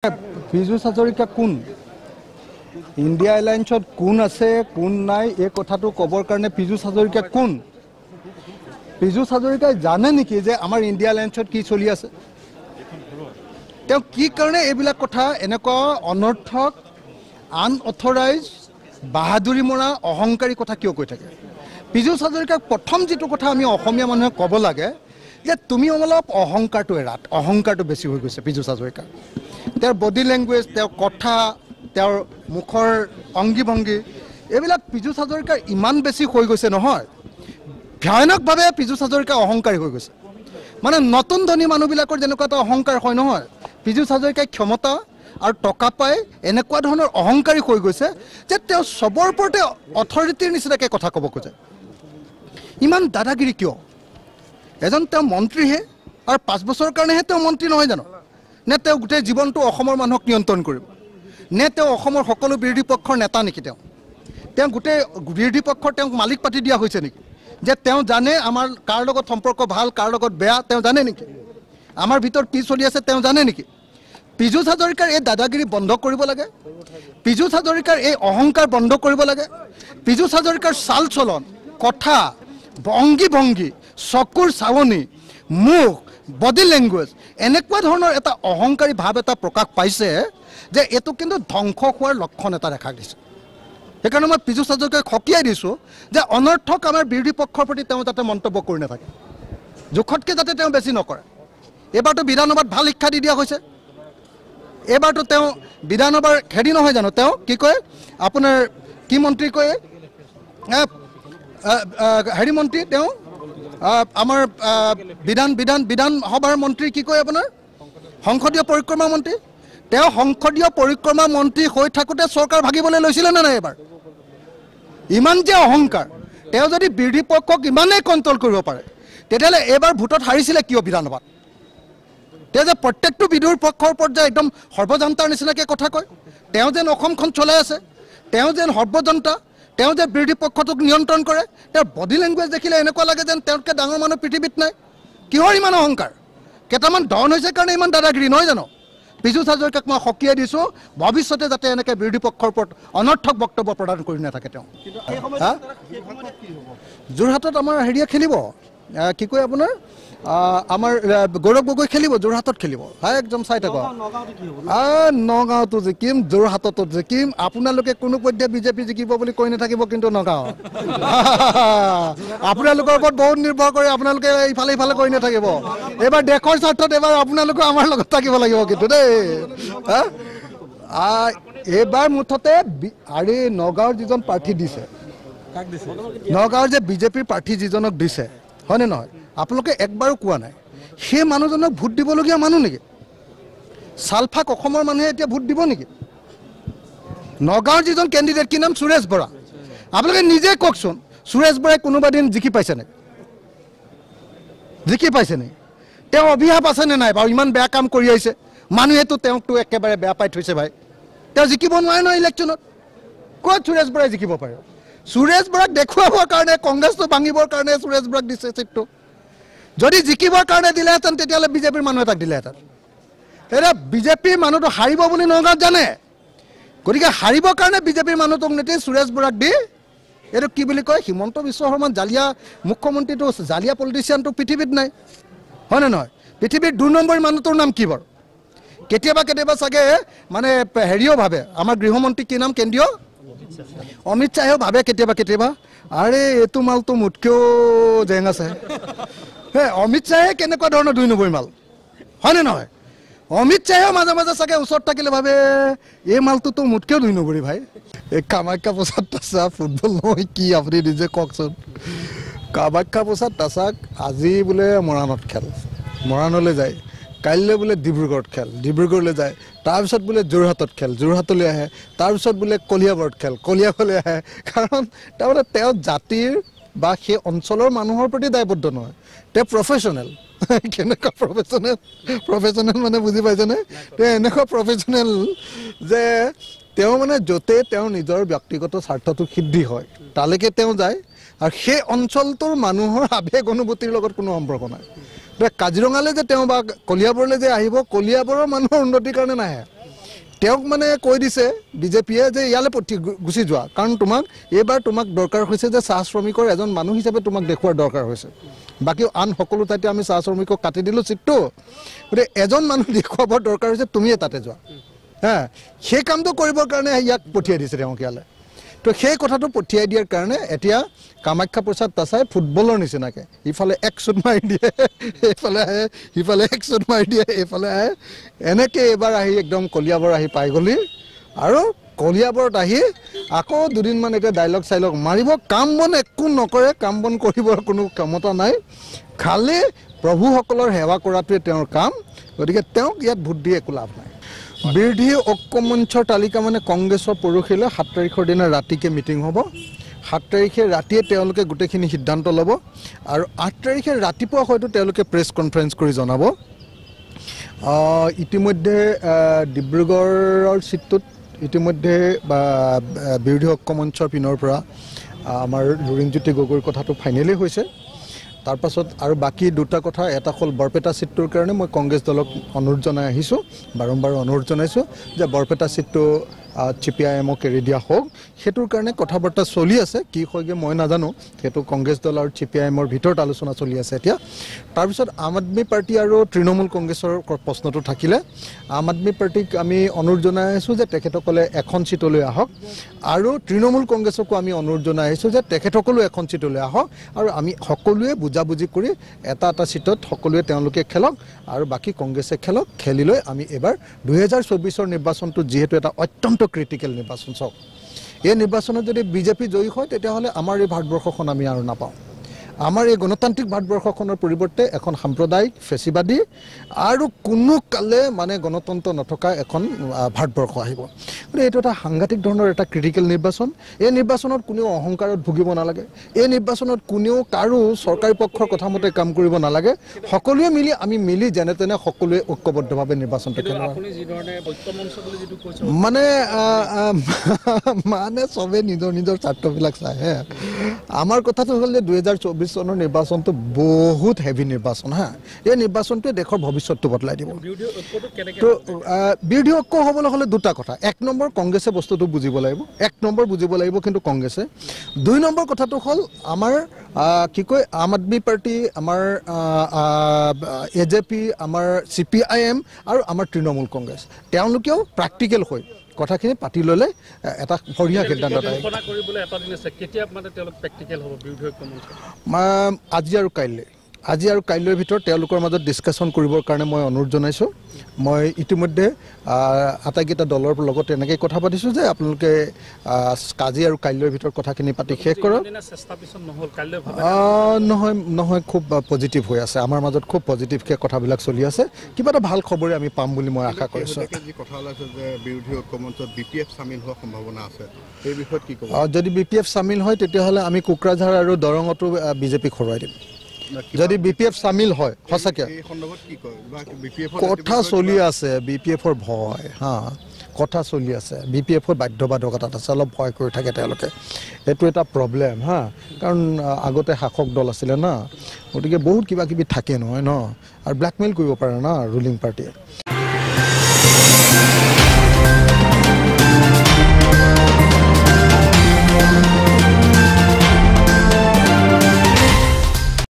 পীযুষ হাজৰিকা কোন ইণ্ডিয়া এলায়েন্সত কোন আছে কোন নাই এই কথাটো ক'বৰ কাৰণে পীযুষ হাজৰিকা কোন পীযুষ হাজৰিকাই জানে নেকি যে আমাৰ ইণ্ডিয়া এলায়েন্সত কি চলি আছে তেওঁ কি কাৰণে এইবিলাক কথা এনেকুৱা অনৰ্থক আনঅথৰাইজ বাহাদুৰি মৰা অহংকাৰী কথা কিয় কৈ থাকে পীযুষ হাজৰিকাক প্ৰথম যেটো কথা আমি অসমীয়া মানুহে ক'ব লাগে যে তুমি অলপ অহংকাৰটো এৰাত অহংকাৰটো বেছি হৈ গৈছে পীযুষ হাজৰিকা তেওঁৰ বডি ল্যাঙ্গুৱেজ তেওঁৰ কথা তেওঁৰ মুখৰ অংগী ভংগী এইবিলাক পীযুষ হাজৰিকাৰ ইমান বেছি হৈ গৈছে নহয় ভয়ানকভাৱে পীযুষ হাজৰিকা অহংকাৰী হৈ গৈছে মানে নতুন ধনী মানুহবিলাকৰ যেনেকুৱা এটা অহংকাৰ হয় নহয় পীযুষ হাজৰিকাই ক্ষমতা আৰু টকা পাই এনেকুৱা ধৰণৰ অহংকাৰী হৈ গৈছে যে তেওঁ সবৰ ওপৰতে অথৰিটিৰ নিচিনাকৈ কথা ক'ব খোজে ইমান দাদাগিৰি কিয় এজন তেওঁ মন্ত্ৰীহে আৰু 5 বছৰৰ কাৰণেহে তেওঁ মন্ত্ৰী নহয় জানো নে তেওঁ গোটেই জীৱনটো অসমৰ মানুহক নিয়ন্ত্ৰণ কৰিব নে তেওঁ অসমৰ সকলো বিৰোধী পক্ষৰ নেতা নেকি তেওঁ গোটেই বিৰোধী পক্ষৰ তেওঁক মালিক পাতি দিয়া হৈছে নেকি যে তেওঁ জানে আমাৰ কাৰ লগত সম্পৰ্ক ভাল কাৰ লগত বেয়া তেওঁ জানে নেকি আমাৰ ভিতৰত কি চলি আছে তেওঁ জানে নেকি পীযুষ হাজৰিকাৰ এই দাদাগিৰি বন্ধ কৰিব লাগে পীযুষ হাজৰিকাৰ এই অহংকাৰ বন্ধ কৰিব লাগে পীযুষ হাজৰিকাৰ চাল চলন কথা অংগী ভংগী চকুৰ চাৱনি মুখ বডি ল্যাঙ্গুৱেজ এনেকুৱা ধৰণৰ এটা অহংকাৰী ভাৱ এটা প্ৰকাশ পাইছে যে এটো কিন্তু ধ্বংস হোৱাৰ লক্ষণ এটা দেখা দিছে সেইকাৰণে মই পীযুষ হাজৰিকাক খকিয়াই দিছোঁ যে অনৰ্থক আমাৰ বিৰোধী পক্ষৰ প্ৰতি তেওঁ যাতে মন্তব্য কৰি নাথাকে জোখতকৈ যাতে তেওঁ বেছি নকৰে এইবাৰতো বিধানসভাত ভাল শিক্ষা দি দিয়া হৈছে এইবাৰতো তেওঁ বিধানসভাৰ হেৰি নহয় জানো তেওঁ কি কয় আপোনাৰ কি মন্ত্ৰী কয় হেৰি মন্ত্ৰী তেওঁ আমাৰ বিধানসভাৰ মন্ত্ৰী কি কয় আপোনাৰ সংসদীয় পৰিক্ৰমা মন্ত্ৰী তেওঁ সংসদীয় পৰিক্ৰমা মন্ত্ৰী হৈ থাকোঁতে চৰকাৰ ভাগিবলৈ লৈছিলে নে নাই এবাৰ ইমান যে অহংকাৰ তেওঁ যদি বিৰোধী পক্ষক ইমানেই কণ্ট্ৰল কৰিব পাৰে তেতিয়াহ'লে এইবাৰ ভোটত হাৰিছিলে কিয় বিধানসভাত তেওঁ যে প্ৰত্যেকটো বিৰোধী পক্ষৰ ওপৰত যে একদম সৰ্বজনতাৰ নিচিনাকৈ কথা কয় তেওঁ যেন অসমখন চলাই আছে তেওঁ যেন সৰ্বজনতা তেওঁ যে বিৰোধী পক্ষটোক নিয়ন্ত্ৰণ কৰে তেওঁৰ বডি ল্যাঙ্গুৱেজ দেখিলে এনেকুৱা লাগে যেন তেওঁতকৈ ডাঙৰ মানুহ পৃথিৱীত নাই কিহৰ ইমান অহংকাৰ কেইটামান ডন হৈছে কাৰণে ইমান দাদাগিৰি নহয় জানো পীযুষ হাজৰিকাক মই সকীয়াই দিছোঁ ভৱিষ্যতে যাতে এনেকৈ বিৰোধী পক্ষৰ ওপৰত অনৰ্থক বক্তব্য প্ৰদান কৰি নাথাকে তেওঁ যোৰহাটত আমাৰ হেৰিয়ে খেলিব কি কয় আপোনাৰ আমাৰ গৌৰৱ গগৈ খেলিব যোৰহাটত খেলিব হয় একদম চাই থাকক নগাঁৱতো জিকিম যোৰহাটতো জিকিম আপোনালোকে কোনো পধ্যে বিজেপি জিকিব বুলি কৈ নাথাকিব কিন্তু নগাঁও আপোনালোকৰ ওপৰত বহুত নিৰ্ভৰ কৰে আপোনালোকে ইফালে ইফালে কৈ নাথাকিব এইবাৰ দেশৰ স্বাৰ্থত এইবাৰ আপোনালোকে আমাৰ লগত থাকিব লাগিব কিন্তু দেই এইবাৰ মুঠতে আৰে নগাঁৱৰ যিজন প্ৰাৰ্থী দিছে নগাঁৱৰ যে বিজেপিৰ প্ৰাৰ্থী যিজনক দিছে হয়নে নহয় আপোনালোকে একবাৰো কোৱা নাই সেই মানুহজনক ভোট দিবলগীয়া মানুহ নেকি চালফাক অসমৰ মানুহে এতিয়া ভোট দিব নেকি নগাঁৱৰ যিজন কেণ্ডিডেট কি নাম সুৰেশ বৰা আপোনালোকে নিজে কওকচোন সুৰেশ বৰাই কোনোবা দিন জিকি পাইছে নেকি তেওঁ অভিশাপ আছেনে নাই বাৰু ইমান বেয়া কাম কৰি আহিছে মানুহেতো তেওঁকতো একেবাৰে বেয়া পাই থৈছে ভাই তেওঁ জিকিব নোৱাৰে নহয় ইলেকশ্যনত ক'ত সুৰেশ বৰাই জিকিব পাৰে সুৰেশ বৰাক দেখুৱাবৰ কাৰণে কংগ্ৰেছটো ভাঙিবৰ কাৰণে সুৰেশ বৰাক দিছে চিটটো যদি জিকিবৰ কাৰণে দিলেহেঁতেন তেতিয়াহ'লে বিজেপিৰ মানুহে তাক দিলেহেঁতেন এতিয়া বিজেপিৰ মানুহটো হাৰিব বুলি নগাঁৱত জানে গতিকে হাৰিবৰ কাৰণে বিজেপিৰ মানুহটোক নেতি সুৰেশ বৰাক দি এইটো কি বুলি কয় হিমন্ত বিশ্ব শৰ্মা জালিয়া মুখ্যমন্ত্ৰীটো জালিয়া পলিটিচিয়ানটো পৃথিৱীত নাই হয়নে নহয় পৃথিৱীৰ 2 নম্বৰী মানুহটোৰ নাম কি বাৰু কেতিয়াবা চাগে মানে হেৰিও ভাবে আমাৰ গৃহমন্ত্ৰী কি নাম কেন্দ্ৰীয় অমিত শ্বাহেও ভাবে কেতিয়াবা আৰে এইটো মালটো মোতকেও জেং আছে হে অমিত শ্বাহে কেনেকুৱা ধৰণৰ 2 নম্বৰী মাল হয়নে নহয় অমিত শ্বাহেও মাজে মাজে চাগে ওচৰত থাকিলে ভাবে এই মালটোতো মোতকেও 2 নম্বৰী ভাই এই কামাখ্যা প্ৰসাদ তাচা ফুটবল নহয় কি আপুনি নিজে কওকচোন কামাখ্যা প্ৰসাদ তাচাক আজি বোলে মৰাণত খেল মৰাণলৈ যায় কাইলৈ বোলে ডিব্ৰুগড়ত খেল ডিব্ৰুগড়লৈ যায় তাৰপিছত বোলে যোৰহাটত খেল যোৰহাটলৈ আহে তাৰপিছত বোলে কলিয়াবৰত খেল কলিয়াবলৈ আহে কাৰণ তাৰমানে তেওঁ জাতিৰ বা সেই অঞ্চলৰ মানুহৰ প্ৰতি দায়বদ্ধ নহয় তেওঁ প্ৰফেশ্যনেল কেনেকুৱা প্ৰফেশ্যনেল মানে বুজি পাইছেনে তেওঁ এনেকুৱা প্ৰফেশ্যনেল যে তেওঁ মানে য'তে তেওঁ নিজৰ ব্যক্তিগত স্বাৰ্থটো সিদ্ধি হয় তালৈকে তেওঁ যায় আৰু সেই অঞ্চলটোৰ মানুহৰ আৱেগ অনুভূতিৰ লগত কোনো সম্পৰ্ক নাই কাজিৰঙালৈ যে তেওঁ বা কলিয়াবৰলৈ যে আহিব কলিয়াবৰৰ মানুহৰ উন্নতিৰ কাৰণে নাহে তেওঁক মানে কৈ দিছে বিজেপিয়ে যে ইয়ালৈ গুচি যোৱা, কাৰণ এইবাৰ তোমাক দৰকাৰ হৈছে যে চাহ শ্ৰমিকৰ এজন মানুহ হিচাপে তোমাক দেখুৱাৰ দৰকাৰ হৈছে। বাকী আন সকলো ঠাইতে আমি চাহ শ্ৰমিকক কাটি দিলোঁ চিটটো, গতিকে এজন মানুহ দেখুৱাবৰ দৰকাৰ হৈছে, তুমিয়ে তাতে যোৱা। সেই কামটো কৰিবৰ কাৰণে ইয়াক পঠিয়াই দিছে তেওঁক ইয়ালৈ। তো সেই কথাটো পঠিয়াই দিয়াৰ কাৰণে এতিয়া কামাখ্যা প্ৰসাদ তাছাই ফুটবলৰ নিচিনাকৈ ইফালে এক চুট মাৰি দিয়ে, এইফালে আহে, সিফালে এক চুট মাৰি দিয়ে, এইফালে আহে, এনেকৈ এইবাৰ আহি একদম কলিয়াবৰ আহি পাই গ'লি। আৰু কলিয়াবৰত আহি আকৌ দুদিনমান এতিয়া ডাইলগ চাইলগ মাৰিব, কাম বন একো নকৰে, কাম বন কৰিবৰ কোনো ক্ষমতা নাই, খালি প্ৰভুসকলৰ সেৱা কৰাটোৱে তেওঁৰ কাম। গতিকে তেওঁক ইয়াত ভোট দি একো লাভ নাই। বিৰোধী ঐক্য মঞ্চৰ তালিকা মানে কংগ্ৰেছৰ পৰহিলৈ 7 তাৰিখৰ দিনা ৰাতিকে মিটিং হ'ব। 7 তাৰিখে ৰাতিয়ে তেওঁলোকে গোটেইখিনি সিদ্ধান্ত ল'ব আৰু 8 তাৰিখে ৰাতিপুৱা হয়তো তেওঁলোকে প্ৰেছ কনফাৰেঞ্চ কৰি জনাব। ইতিমধ্যে ডিব্ৰুগড়ৰ চিটটোত ইতিমধ্যে বিৰোধী ঐক্য মঞ্চৰ পিনৰ পৰা আমাৰ লুৰিণজ্যোতি গগৈৰ কথাটো ফাইনেলি হৈছে। তাৰপাছত আৰু বাকী দুটা কথা, এটা হ'ল বৰপেটা চিটটোৰ কাৰণে মই কংগ্ৰেছ দলক অনুৰোধ জনাই আহিছোঁ, বাৰম্বাৰ অনুৰোধ জনাইছোঁ যে বৰপেটা চিটটো CPIMক এৰি দিয়া হওক। সেইটোৰ কাৰণে কথা বাৰ্তা চলি আছে, কি হয়গৈ মই নাজানো, সেইটো কংগ্ৰেছ দল আৰু CPIMৰ ভিতৰত আলোচনা চলি আছে এতিয়া। তাৰপিছত আম আদমি পাৰ্টি আৰু তৃণমূল কংগ্ৰেছৰ প্ৰশ্নটো থাকিলে, আম আদমি পাৰ্টিক আমি অনুৰোধ জনাই আহিছোঁ যে তেখেতসকলে এখন চিটলৈ আহক, আৰু তৃণমূল কংগ্ৰেছকো আমি অনুৰোধ জনাই আহিছোঁ যে তেখেতসকলেও এখন চিটলৈ আহক, আৰু আমি সকলোৱে বুজাবুজি কৰি এটা চিটত সকলোৱে তেওঁলোকে খেলক আৰু বাকী কংগ্ৰেছে খেলক। খেলি লৈ আমি এবাৰ 2024 নিৰ্বাচনটো যিহেতু এটা অত্যন্ত ক্ৰিটিকেল নিৰ্বাচন, চাওক এই নিৰ্বাচনত যদি বিজেপি জয়ী হয় তেতিয়াহ'লে আমাৰ এই ভাৰতবৰ্ষখন আমি আৰু নাপাওঁ। আমাৰ এই গণতান্ত্ৰিক ভাৰতবৰ্ষখনৰ পৰিৱৰ্তে এখন সাম্প্ৰদায়িক ফেচিবাদী আৰু কোনো কালে মানে গণতন্ত্ৰ নথকা এখন ভাৰতবৰ্ষ আহিব। গতিকে এইটো এটা সাংঘাতিক ধৰণৰ এটা ক্ৰিটিকেল নিৰ্বাচন। এই নিৰ্বাচনত কোনেও অহংকাৰত ভুগিব নালাগে, এই নিৰ্বাচনত কোনেও কাৰো চৰকাৰী পক্ষৰ কথা মতে কাম কৰিব নালাগে। সকলোৱে আমি মিলি যেনে তেনে সকলোৱে ঐক্যবদ্ধভাৱে নিৰ্বাচনটো মানে চবে নিজৰ নিজৰ স্বাৰ্থবিলাক চাই। আমাৰ কথাটো হ'ল যে 2024 চনৰ নিৰ্বাচনটো বহুত হেভি নিৰ্বাচন। এই নিৰ্বাচনটোৱে দেশৰ ভৱিষ্যতটো বদলাই দিব। তো বিৰোধী ঐক্য হ'বলৈ হ'লে দুটা কথা, 1 নম্বৰ কংগ্ৰেছে বস্তুটো বুজিব লাগিব, 1 নম্বৰ বুজিব লাগিব কিন্তু কংগ্ৰেছে। 2 নম্বৰ কথাটো হ'ল আমাৰ কি কয় আম আদমি পাৰ্টি, আমাৰ AJP, আমাৰ CPIM আৰু আমাৰ তৃণমূল কংগ্ৰেছ, তেওঁলোকেও প্ৰেক্টিকেল হৈ কথাখিনি পাতি ল'লে এটা সৰিয়া সিদ্ধান্ত আজি আৰু কাইলৈৰ ভিতৰত তেওঁলোকৰ মাজত ডিছকাশ্যন কৰিবৰ কাৰণে মই অনুৰোধ জনাইছোঁ। মই ইতিমধ্যে আটাইকেইটা দলৰ লগত এনেকৈ কথা পাতিছোঁ যে আপোনালোকে আজি আৰু কাইলৈৰ ভিতৰত কথাখিনি পাতি শেষ কৰক। নহয় খুব পজিটিভ হৈ আছে, আমাৰ মাজত খুব পজিটিভকৈ কথাবিলাক চলি আছে। কিবা এটা ভাল খবৰে আমি পাম বুলি মই আশা কৰিছোঁ। যদি BPF চামিল হয় তেতিয়াহ'লে আমি কোকৰাঝাৰ আৰু দৰঙতো বিজেপিক হৰুৱাই দিম। যদি BPF চামিল হয় সঁচাকৈ কথা চলি আছে, BPFৰ ভয় কথা চলি আছে, BPFৰ বাধ্যবাধকতাত আছে, অলপ ভয় কৰি থাকে তেওঁলোকে। এইটো এটা প্ৰব্লেম কাৰণ আগতে শাসক দল আছিলে না, গতিকে বহুত কিবা কিবি থাকে নহয় আৰু ব্লেকমেইল কৰিব পাৰে না ৰুলিং পাৰ্টিয়ে।